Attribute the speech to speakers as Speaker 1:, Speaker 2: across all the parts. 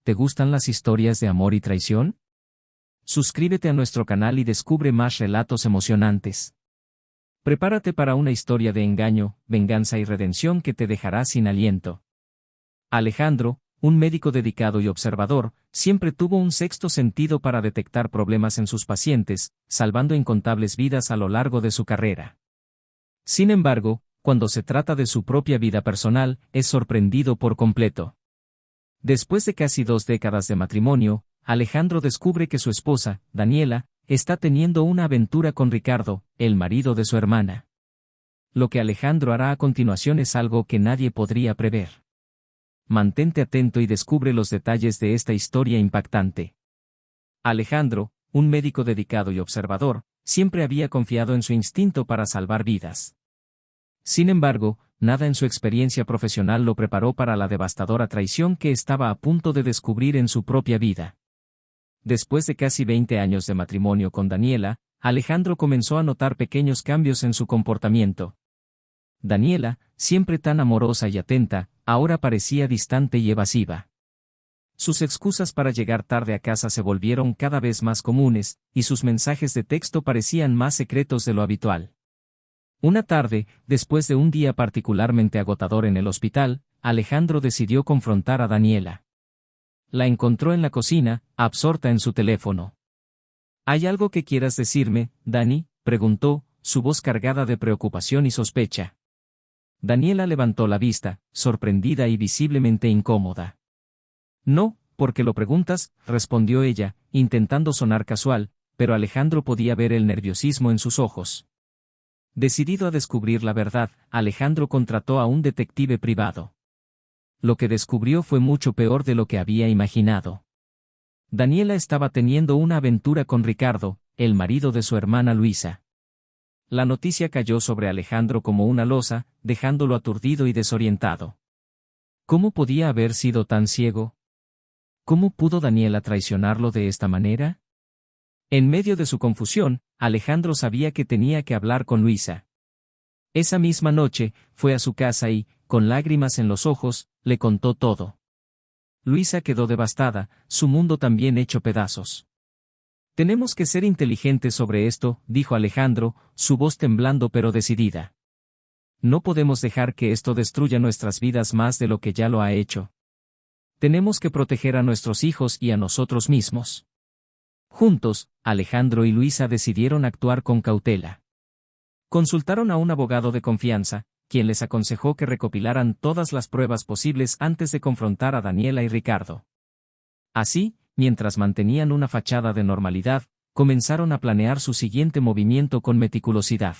Speaker 1: ¿te gustan las historias de amor y traición? Suscríbete a nuestro canal y descubre más relatos emocionantes. Prepárate para una historia de engaño, venganza y redención que te dejará sin aliento. Alejandro, un médico dedicado y observador, siempre tuvo un sexto sentido para detectar problemas en sus pacientes, salvando incontables vidas a lo largo de su carrera. Sin embargo, cuando se trata de su propia vida personal, es sorprendido por completo. Después de casi 2 décadas de matrimonio, Alejandro descubre que su esposa, Daniela, está teniendo una aventura con Ricardo, el marido de su hermana. Lo que Alejandro hará a continuación es algo que nadie podría prever. Mantente atento y descubre los detalles de esta historia impactante. Alejandro, un médico dedicado y observador, siempre había confiado en su instinto para salvar vidas. Sin embargo, nada en su experiencia profesional lo preparó para la devastadora traición que estaba a punto de descubrir en su propia vida. Después de casi 20 años de matrimonio con Daniela, Alejandro comenzó a notar pequeños cambios en su comportamiento. Daniela, siempre tan amorosa y atenta, ahora parecía distante y evasiva. Sus excusas para llegar tarde a casa se volvieron cada vez más comunes, y sus mensajes de texto parecían más secretos de lo habitual. Una tarde, después de un día particularmente agotador en el hospital, Alejandro decidió confrontar a Daniela. La encontró en la cocina, absorta en su teléfono. ¿Hay algo que quieras decirme, Dani?, preguntó, su voz cargada de preocupación y sospecha. Daniela levantó la vista, sorprendida y visiblemente incómoda. No, ¿por qué lo preguntas?, respondió ella, intentando sonar casual, pero Alejandro podía ver el nerviosismo en sus ojos. Decidido a descubrir la verdad, Alejandro contrató a un detective privado. Lo que descubrió fue mucho peor de lo que había imaginado. Daniela estaba teniendo una aventura con Ricardo, el marido de su hermana Luisa. La noticia cayó sobre Alejandro como una losa, dejándolo aturdido y desorientado. ¿Cómo podía haber sido tan ciego? ¿Cómo pudo Daniela traicionarlo de esta manera? En medio de su confusión, Alejandro sabía que tenía que hablar con Luisa. Esa misma noche, fue a su casa y, con lágrimas en los ojos, le contó todo. Luisa quedó devastada, su mundo también hecho pedazos. Tenemos que ser inteligentes sobre esto, dijo Alejandro, su voz temblando pero decidida. No podemos dejar que esto destruya nuestras vidas más de lo que ya lo ha hecho. Tenemos que proteger a nuestros hijos y a nosotros mismos. Juntos, Alejandro y Luisa decidieron actuar con cautela. Consultaron a un abogado de confianza, quien les aconsejó que recopilaran todas las pruebas posibles antes de confrontar a Daniela y Ricardo. Así, mientras mantenían una fachada de normalidad, comenzaron a planear su siguiente movimiento con meticulosidad.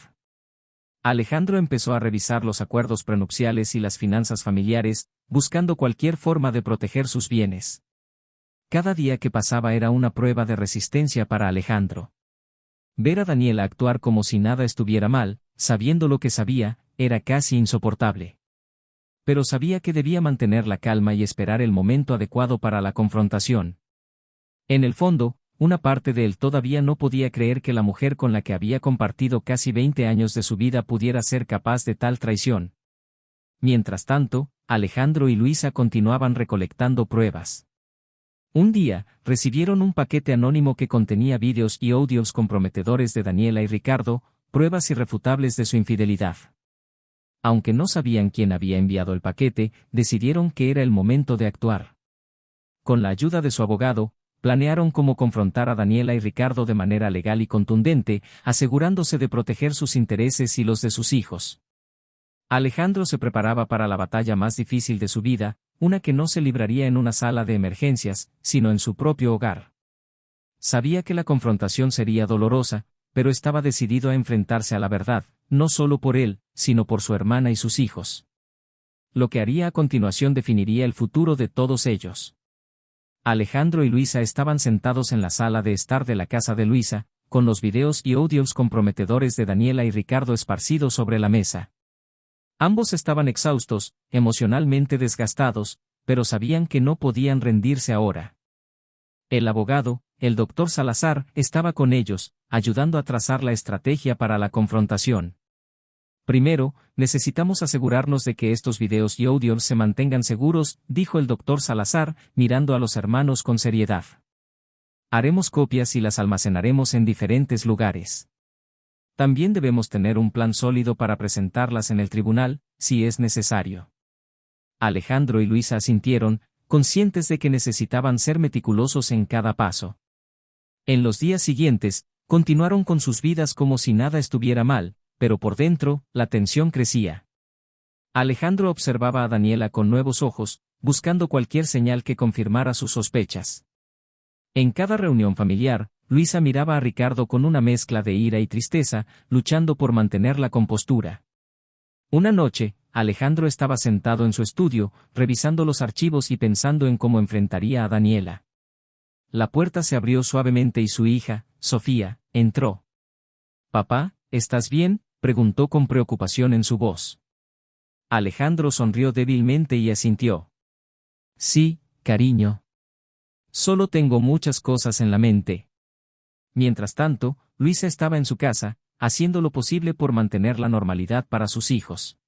Speaker 1: Alejandro empezó a revisar los acuerdos prenupciales y las finanzas familiares, buscando cualquier forma de proteger sus bienes. Cada día que pasaba era una prueba de resistencia para Alejandro. Ver a Daniela actuar como si nada estuviera mal, sabiendo lo que sabía, era casi insoportable. Pero sabía que debía mantener la calma y esperar el momento adecuado para la confrontación. En el fondo, una parte de él todavía no podía creer que la mujer con la que había compartido casi 20 años de su vida pudiera ser capaz de tal traición. Mientras tanto, Alejandro y Luisa continuaban recolectando pruebas. Un día, recibieron un paquete anónimo que contenía vídeos y audios comprometedores de Daniela y Ricardo, pruebas irrefutables de su infidelidad. Aunque no sabían quién había enviado el paquete, decidieron que era el momento de actuar. Con la ayuda de su abogado, planearon cómo confrontar a Daniela y Ricardo de manera legal y contundente, asegurándose de proteger sus intereses y los de sus hijos. Alejandro se preparaba para la batalla más difícil de su vida, una que no se libraría en una sala de emergencias, sino en su propio hogar. Sabía que la confrontación sería dolorosa, pero estaba decidido a enfrentarse a la verdad, no solo por él, sino por su hermana y sus hijos. Lo que haría a continuación definiría el futuro de todos ellos. Alejandro y Luisa estaban sentados en la sala de estar de la casa de Luisa, con los videos y audios comprometedores de Daniela y Ricardo esparcidos sobre la mesa. Ambos estaban exhaustos, emocionalmente desgastados, pero sabían que no podían rendirse ahora. El abogado, el doctor Salazar, estaba con ellos, ayudando a trazar la estrategia para la confrontación. Primero, necesitamos asegurarnos de que estos videos y audios se mantengan seguros, dijo el doctor Salazar, mirando a los hermanos con seriedad. Haremos copias y las almacenaremos en diferentes lugares. También debemos tener un plan sólido para presentarlas en el tribunal, si es necesario. Alejandro y Luisa asintieron, conscientes de que necesitaban ser meticulosos en cada paso. En los días siguientes, continuaron con sus vidas como si nada estuviera mal, pero por dentro, la tensión crecía. Alejandro observaba a Daniela con nuevos ojos, buscando cualquier señal que confirmara sus sospechas. En cada reunión familiar, Luisa miraba a Ricardo con una mezcla de ira y tristeza, luchando por mantener la compostura. Una noche, Alejandro estaba sentado en su estudio, revisando los archivos y pensando en cómo enfrentaría a Daniela. La puerta se abrió suavemente y su hija, Sofía, entró. «Papá, ¿estás bien?», preguntó con preocupación en su voz. Alejandro sonrió débilmente y asintió. «Sí, cariño. Solo tengo muchas cosas en la mente». Mientras tanto, Luisa estaba en su casa, haciendo lo posible por mantener la normalidad para sus hijos.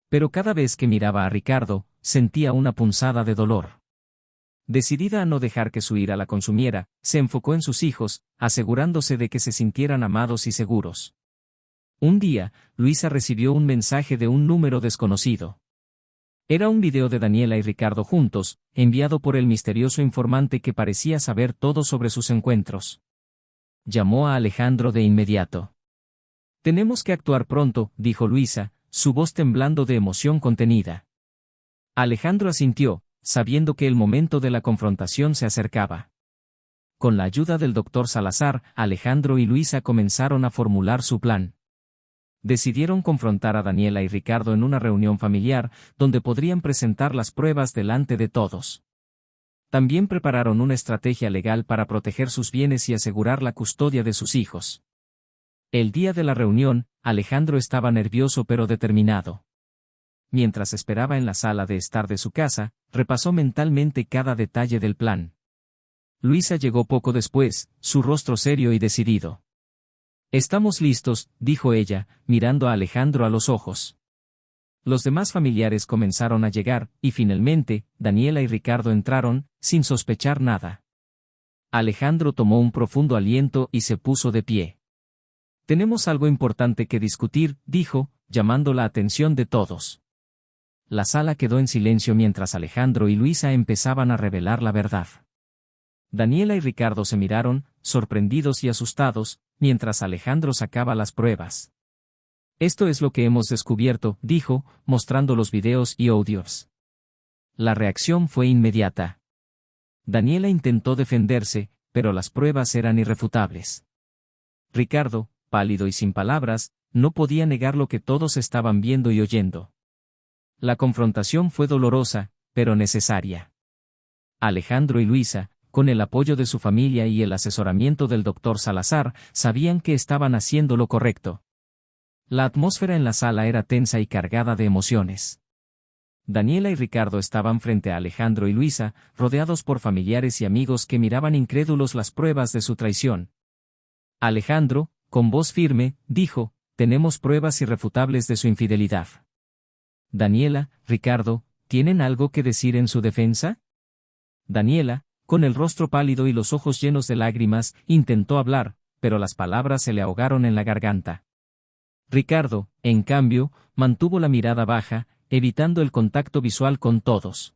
Speaker 1: Pero cada vez que miraba a Ricardo, sentía una punzada de dolor. Decidida a no dejar que su ira la consumiera, se enfocó en sus hijos, asegurándose de que se sintieran amados y seguros. Un día, Luisa recibió un mensaje de un número desconocido. Era un video de Daniela y Ricardo juntos, enviado por el misterioso informante que parecía saber todo sobre sus encuentros. Llamó a Alejandro de inmediato. «Tenemos que actuar pronto», dijo Luisa, su voz temblando de emoción contenida. Alejandro asintió, sabiendo que el momento de la confrontación se acercaba. Con la ayuda del doctor Salazar, Alejandro y Luisa comenzaron a formular su plan. Decidieron confrontar a Daniela y Ricardo en una reunión familiar, donde podrían presentar las pruebas delante de todos. También prepararon una estrategia legal para proteger sus bienes y asegurar la custodia de sus hijos. El día de la reunión, Alejandro estaba nervioso pero determinado. Mientras esperaba en la sala de estar de su casa, repasó mentalmente cada detalle del plan. Luisa llegó poco después, su rostro serio y decidido. «Estamos listos», dijo ella, mirando a Alejandro a los ojos. Los demás familiares comenzaron a llegar, y finalmente, Daniela y Ricardo entraron, sin sospechar nada. Alejandro tomó un profundo aliento y se puso de pie. «Tenemos algo importante que discutir», dijo, llamando la atención de todos. La sala quedó en silencio mientras Alejandro y Luisa empezaban a revelar la verdad. Daniela y Ricardo se miraron, sorprendidos y asustados, mientras Alejandro sacaba las pruebas. «Esto es lo que hemos descubierto», dijo, mostrando los videos y audios. La reacción fue inmediata. Daniela intentó defenderse, pero las pruebas eran irrefutables. Ricardo, pálido y sin palabras, no podía negar lo que todos estaban viendo y oyendo. La confrontación fue dolorosa, pero necesaria. Alejandro y Luisa, con el apoyo de su familia y el asesoramiento del doctor Salazar, sabían que estaban haciendo lo correcto. La atmósfera en la sala era tensa y cargada de emociones. Daniela y Ricardo estaban frente a Alejandro y Luisa, rodeados por familiares y amigos que miraban incrédulos las pruebas de su traición. Alejandro, con voz firme, dijo: «Tenemos pruebas irrefutables de su infidelidad». Daniela, Ricardo, ¿tienen algo que decir en su defensa? Daniela, con el rostro pálido y los ojos llenos de lágrimas, intentó hablar, pero las palabras se le ahogaron en la garganta. Ricardo, en cambio, mantuvo la mirada baja, evitando el contacto visual con todos.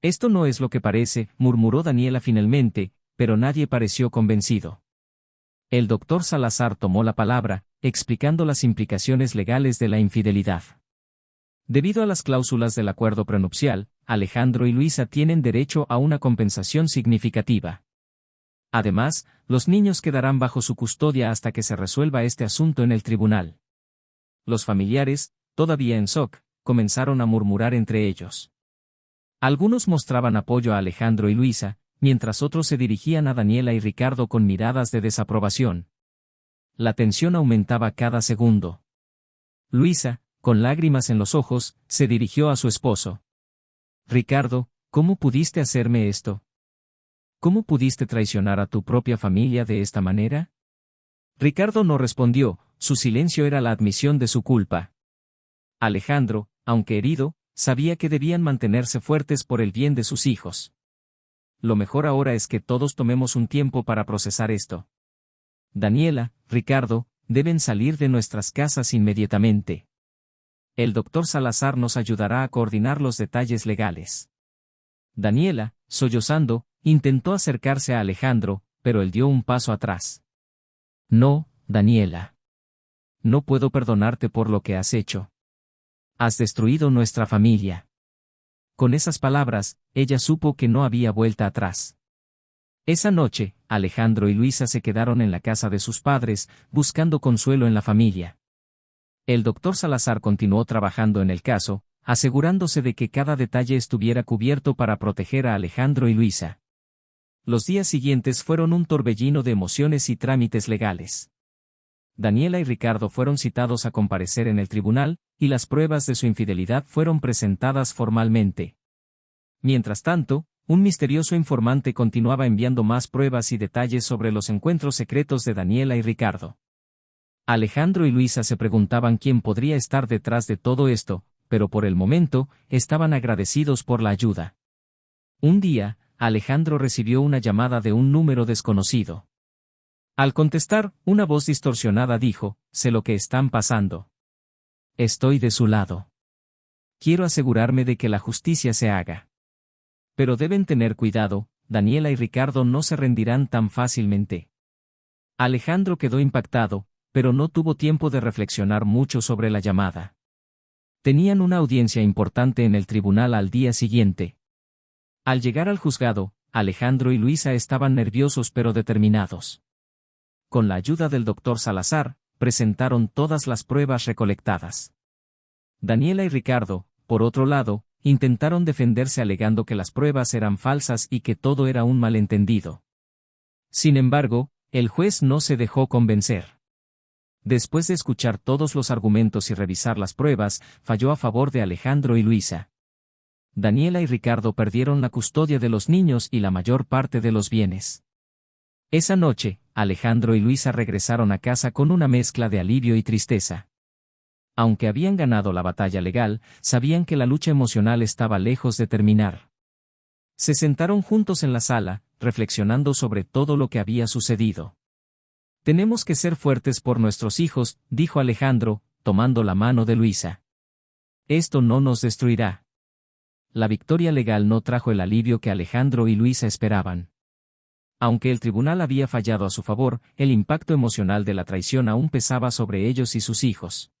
Speaker 1: «Esto no es lo que parece», murmuró Daniela finalmente, pero nadie pareció convencido. El doctor Salazar tomó la palabra, explicando las implicaciones legales de la infidelidad. Debido a las cláusulas del acuerdo prenupcial, Alejandro y Luisa tienen derecho a una compensación significativa. Además, los niños quedarán bajo su custodia hasta que se resuelva este asunto en el tribunal. Los familiares, todavía en shock, comenzaron a murmurar entre ellos. Algunos mostraban apoyo a Alejandro y Luisa, mientras otros se dirigían a Daniela y Ricardo con miradas de desaprobación. La tensión aumentaba cada segundo. Luisa, con lágrimas en los ojos, se dirigió a su esposo. «Ricardo, ¿cómo pudiste hacerme esto? ¿Cómo pudiste traicionar a tu propia familia de esta manera?». Ricardo no respondió, su silencio era la admisión de su culpa. Alejandro, aunque herido, sabía que debían mantenerse fuertes por el bien de sus hijos. Lo mejor ahora es que todos tomemos un tiempo para procesar esto. Daniela, Ricardo, deben salir de nuestras casas inmediatamente. El doctor Salazar nos ayudará a coordinar los detalles legales. Daniela, sollozando, intentó acercarse a Alejandro, pero él dio un paso atrás. No, Daniela. No puedo perdonarte por lo que has hecho. Has destruido nuestra familia. Con esas palabras, ella supo que no había vuelta atrás. Esa noche, Alejandro y Luisa se quedaron en la casa de sus padres, buscando consuelo en la familia. El doctor Salazar continuó trabajando en el caso, asegurándose de que cada detalle estuviera cubierto para proteger a Alejandro y Luisa. Los días siguientes fueron un torbellino de emociones y trámites legales. Daniela y Ricardo fueron citados a comparecer en el tribunal, y las pruebas de su infidelidad fueron presentadas formalmente. Mientras tanto, un misterioso informante continuaba enviando más pruebas y detalles sobre los encuentros secretos de Daniela y Ricardo. Alejandro y Luisa se preguntaban quién podría estar detrás de todo esto, pero por el momento, estaban agradecidos por la ayuda. Un día, Alejandro recibió una llamada de un número desconocido. Al contestar, una voz distorsionada dijo: «Sé lo que están pasando. Estoy de su lado. Quiero asegurarme de que la justicia se haga. Pero deben tener cuidado, Daniela y Ricardo no se rendirán tan fácilmente». Alejandro quedó impactado, pero no tuvo tiempo de reflexionar mucho sobre la llamada. Tenían una audiencia importante en el tribunal al día siguiente. Al llegar al juzgado, Alejandro y Luisa estaban nerviosos pero determinados. Con la ayuda del doctor Salazar, presentaron todas las pruebas recolectadas. Daniela y Ricardo, por otro lado, intentaron defenderse alegando que las pruebas eran falsas y que todo era un malentendido. Sin embargo, el juez no se dejó convencer. Después de escuchar todos los argumentos y revisar las pruebas, falló a favor de Alejandro y Luisa. Daniela y Ricardo perdieron la custodia de los niños y la mayor parte de los bienes. Esa noche, Alejandro y Luisa regresaron a casa con una mezcla de alivio y tristeza. Aunque habían ganado la batalla legal, sabían que la lucha emocional estaba lejos de terminar. Se sentaron juntos en la sala, reflexionando sobre todo lo que había sucedido. «Tenemos que ser fuertes por nuestros hijos», dijo Alejandro, tomando la mano de Luisa. «Esto no nos destruirá». La victoria legal no trajo el alivio que Alejandro y Luisa esperaban. Aunque el tribunal había fallado a su favor, el impacto emocional de la traición aún pesaba sobre ellos y sus hijos.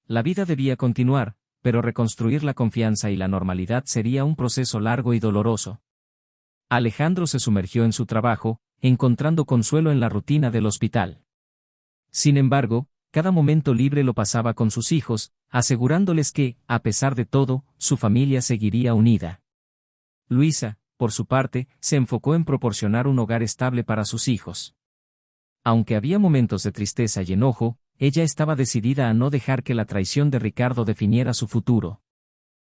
Speaker 1: La vida debía continuar, pero reconstruir la confianza y la normalidad sería un proceso largo y doloroso. Alejandro se sumergió en su trabajo, encontrando consuelo en la rutina del hospital. Sin embargo, cada momento libre lo pasaba con sus hijos, asegurándoles que, a pesar de todo, su familia seguiría unida. Luisa, por su parte, se enfocó en proporcionar un hogar estable para sus hijos. Aunque había momentos de tristeza y enojo, ella estaba decidida a no dejar que la traición de Ricardo definiera su futuro.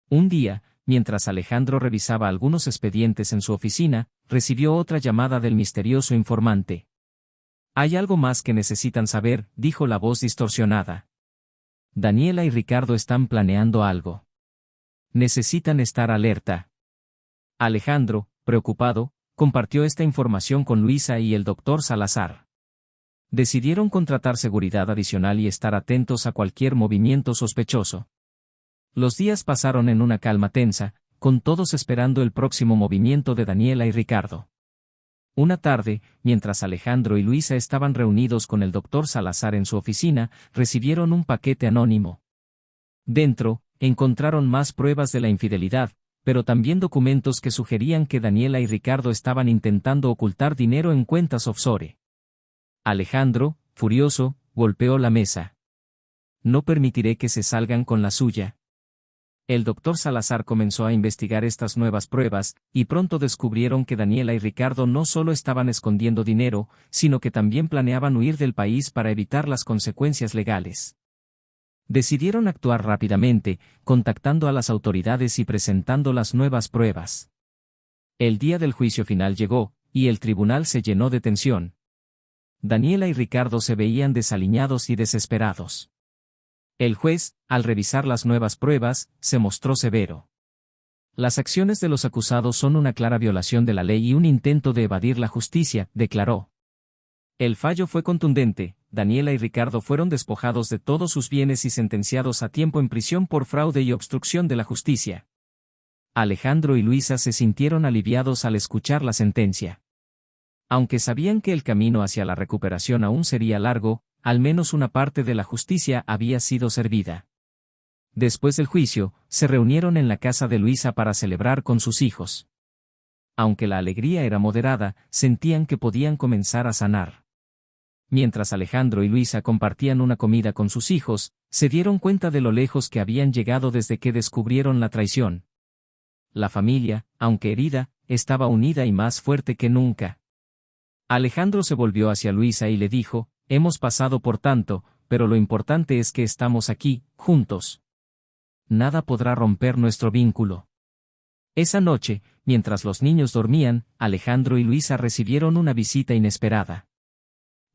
Speaker 1: Un día, mientras Alejandro revisaba algunos expedientes en su oficina, recibió otra llamada del misterioso informante. «Hay algo más que necesitan saber», dijo la voz distorsionada. «Daniela y Ricardo están planeando algo. Necesitan estar alerta». Alejandro, preocupado, compartió esta información con Luisa y el doctor Salazar. Decidieron contratar seguridad adicional y estar atentos a cualquier movimiento sospechoso. Los días pasaron en una calma tensa, con todos esperando el próximo movimiento de Daniela y Ricardo. Una tarde, mientras Alejandro y Luisa estaban reunidos con el doctor Salazar en su oficina, recibieron un paquete anónimo. Dentro, encontraron más pruebas de la infidelidad, pero también documentos que sugerían que Daniela y Ricardo estaban intentando ocultar dinero en cuentas offshore. Alejandro, furioso, golpeó la mesa. «No permitiré que se salgan con la suya». El doctor Salazar comenzó a investigar estas nuevas pruebas, y pronto descubrieron que Daniela y Ricardo no solo estaban escondiendo dinero, sino que también planeaban huir del país para evitar las consecuencias legales. Decidieron actuar rápidamente, contactando a las autoridades y presentando las nuevas pruebas. El día del juicio final llegó, y el tribunal se llenó de tensión. Daniela y Ricardo se veían desaliñados y desesperados. El juez, al revisar las nuevas pruebas, se mostró severo. Las acciones de los acusados son una clara violación de la ley y un intento de evadir la justicia, declaró. El fallo fue contundente: Daniela y Ricardo fueron despojados de todos sus bienes y sentenciados a tiempo en prisión por fraude y obstrucción de la justicia. Alejandro y Luisa se sintieron aliviados al escuchar la sentencia. Aunque sabían que el camino hacia la recuperación aún sería largo, al menos una parte de la justicia había sido servida. Después del juicio, se reunieron en la casa de Luisa para celebrar con sus hijos. Aunque la alegría era moderada, sentían que podían comenzar a sanar. Mientras Alejandro y Luisa compartían una comida con sus hijos, se dieron cuenta de lo lejos que habían llegado desde que descubrieron la traición. La familia, aunque herida, estaba unida y más fuerte que nunca. Alejandro se volvió hacia Luisa y le dijo: «Hemos pasado por tanto, pero lo importante es que estamos aquí, juntos. Nada podrá romper nuestro vínculo». Esa noche, mientras los niños dormían, Alejandro y Luisa recibieron una visita inesperada.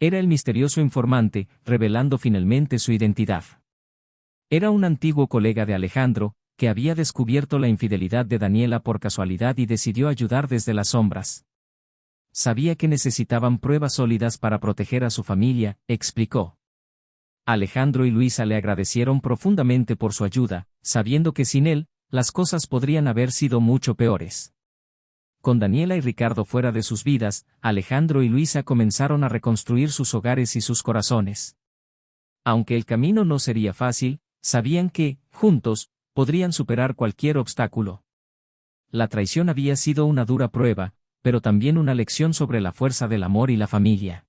Speaker 1: Era el misterioso informante, revelando finalmente su identidad. Era un antiguo colega de Alejandro, que había descubierto la infidelidad de Daniela por casualidad y decidió ayudar desde las sombras. Sabía que necesitaban pruebas sólidas para proteger a su familia, explicó. Alejandro y Luisa le agradecieron profundamente por su ayuda, sabiendo que sin él, las cosas podrían haber sido mucho peores. Con Daniela y Ricardo fuera de sus vidas, Alejandro y Luisa comenzaron a reconstruir sus hogares y sus corazones. Aunque el camino no sería fácil, sabían que, juntos, podrían superar cualquier obstáculo. La traición había sido una dura prueba, pero también una lección sobre la fuerza del amor y la familia.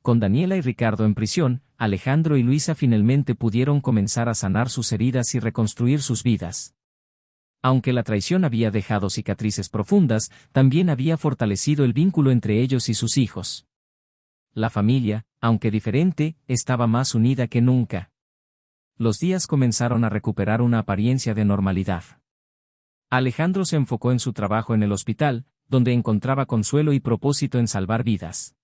Speaker 1: Con Daniela y Ricardo en prisión, Alejandro y Luisa finalmente pudieron comenzar a sanar sus heridas y reconstruir sus vidas. Aunque la traición había dejado cicatrices profundas, también había fortalecido el vínculo entre ellos y sus hijos. La familia, aunque diferente, estaba más unida que nunca. Los días comenzaron a recuperar una apariencia de normalidad. Alejandro se enfocó en su trabajo en el hospital, donde encontraba consuelo y propósito en salvar vidas.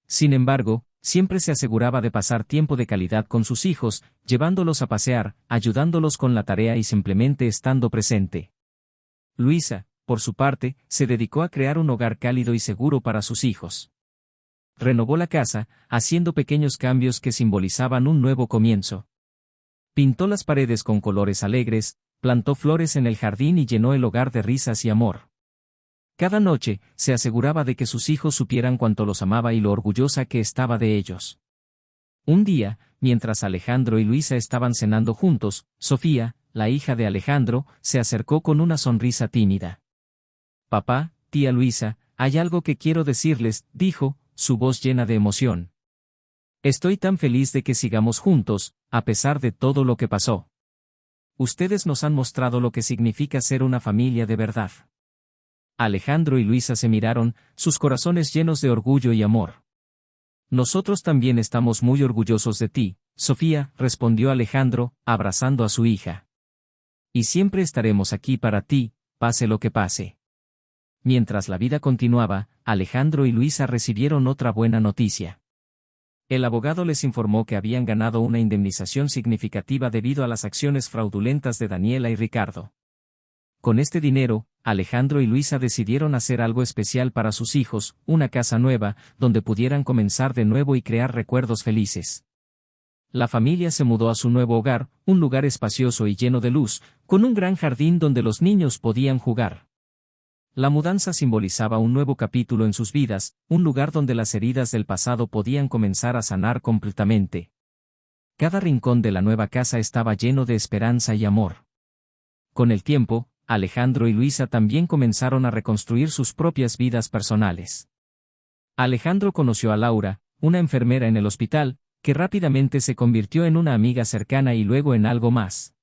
Speaker 1: Sin embargo, siempre se aseguraba de pasar tiempo de calidad con sus hijos, llevándolos a pasear, ayudándolos con la tarea y simplemente estando presente. Luisa, por su parte, se dedicó a crear un hogar cálido y seguro para sus hijos. Renovó la casa, haciendo pequeños cambios que simbolizaban un nuevo comienzo. Pintó las paredes con colores alegres, plantó flores en el jardín y llenó el hogar de risas y amor. Cada noche, se aseguraba de que sus hijos supieran cuánto los amaba y lo orgullosa que estaba de ellos. Un día, mientras Alejandro y Luisa estaban cenando juntos, Sofía, la hija de Alejandro, se acercó con una sonrisa tímida. «Papá, tía Luisa, hay algo que quiero decirles», dijo, su voz llena de emoción. «Estoy tan feliz de que sigamos juntos, a pesar de todo lo que pasó. Ustedes nos han mostrado lo que significa ser una familia de verdad». Alejandro y Luisa se miraron, sus corazones llenos de orgullo y amor. «Nosotros también estamos muy orgullosos de ti, Sofía», respondió Alejandro, abrazando a su hija. «Y siempre estaremos aquí para ti, pase lo que pase». Mientras la vida continuaba, Alejandro y Luisa recibieron otra buena noticia. El abogado les informó que habían ganado una indemnización significativa debido a las acciones fraudulentas de Daniela y Ricardo. Con este dinero, Alejandro y Luisa decidieron hacer algo especial para sus hijos, una casa nueva, donde pudieran comenzar de nuevo y crear recuerdos felices. La familia se mudó a su nuevo hogar, un lugar espacioso y lleno de luz, con un gran jardín donde los niños podían jugar. La mudanza simbolizaba un nuevo capítulo en sus vidas, un lugar donde las heridas del pasado podían comenzar a sanar completamente. Cada rincón de la nueva casa estaba lleno de esperanza y amor. Con el tiempo, Alejandro y Luisa también comenzaron a reconstruir sus propias vidas personales. Alejandro conoció a Laura, una enfermera en el hospital, que rápidamente se convirtió en una amiga cercana y luego en algo más.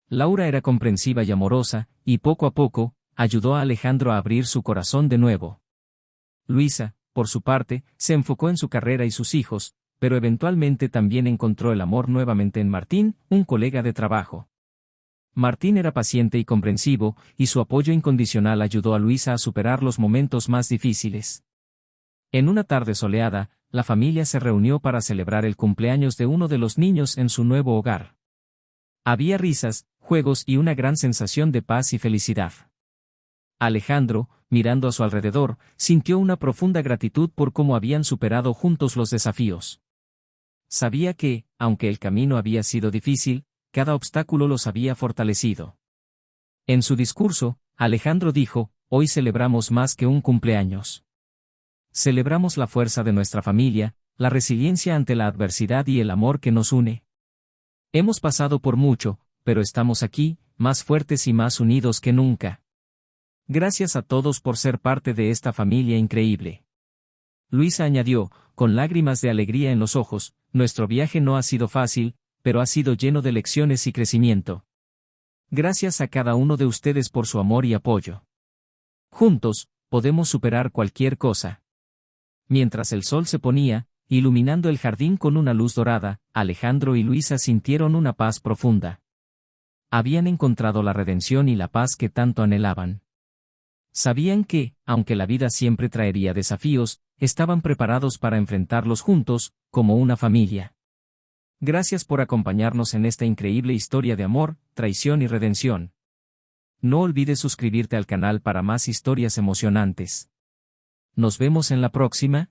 Speaker 1: Laura era comprensiva y amorosa, y poco a poco, ayudó a Alejandro a abrir su corazón de nuevo. Luisa, por su parte, se enfocó en su carrera y sus hijos, pero eventualmente también encontró el amor nuevamente en Martín, un colega de trabajo. Martín era paciente y comprensivo, y su apoyo incondicional ayudó a Luisa a superar los momentos más difíciles. En una tarde soleada, la familia se reunió para celebrar el cumpleaños de uno de los niños en su nuevo hogar. Había risas, juegos y una gran sensación de paz y felicidad. Alejandro, mirando a su alrededor, sintió una profunda gratitud por cómo habían superado juntos los desafíos. Sabía que, aunque el camino había sido difícil, cada obstáculo los había fortalecido. En su discurso, Alejandro dijo: hoy celebramos más que un cumpleaños. Celebramos la fuerza de nuestra familia, la resiliencia ante la adversidad y el amor que nos une. Hemos pasado por mucho, pero estamos aquí, más fuertes y más unidos que nunca. Gracias a todos por ser parte de esta familia increíble. Luisa añadió, con lágrimas de alegría en los ojos: nuestro viaje no ha sido fácil, pero ha sido lleno de lecciones y crecimiento. Gracias a cada uno de ustedes por su amor y apoyo. Juntos, podemos superar cualquier cosa. Mientras el sol se ponía, iluminando el jardín con una luz dorada, Alejandro y Luisa sintieron una paz profunda. Habían encontrado la redención y la paz que tanto anhelaban. Sabían que, aunque la vida siempre traería desafíos, estaban preparados para enfrentarlos juntos, como una familia. Gracias por acompañarnos en esta increíble historia de amor, traición y redención. No olvides suscribirte al canal para más historias emocionantes. Nos vemos en la próxima.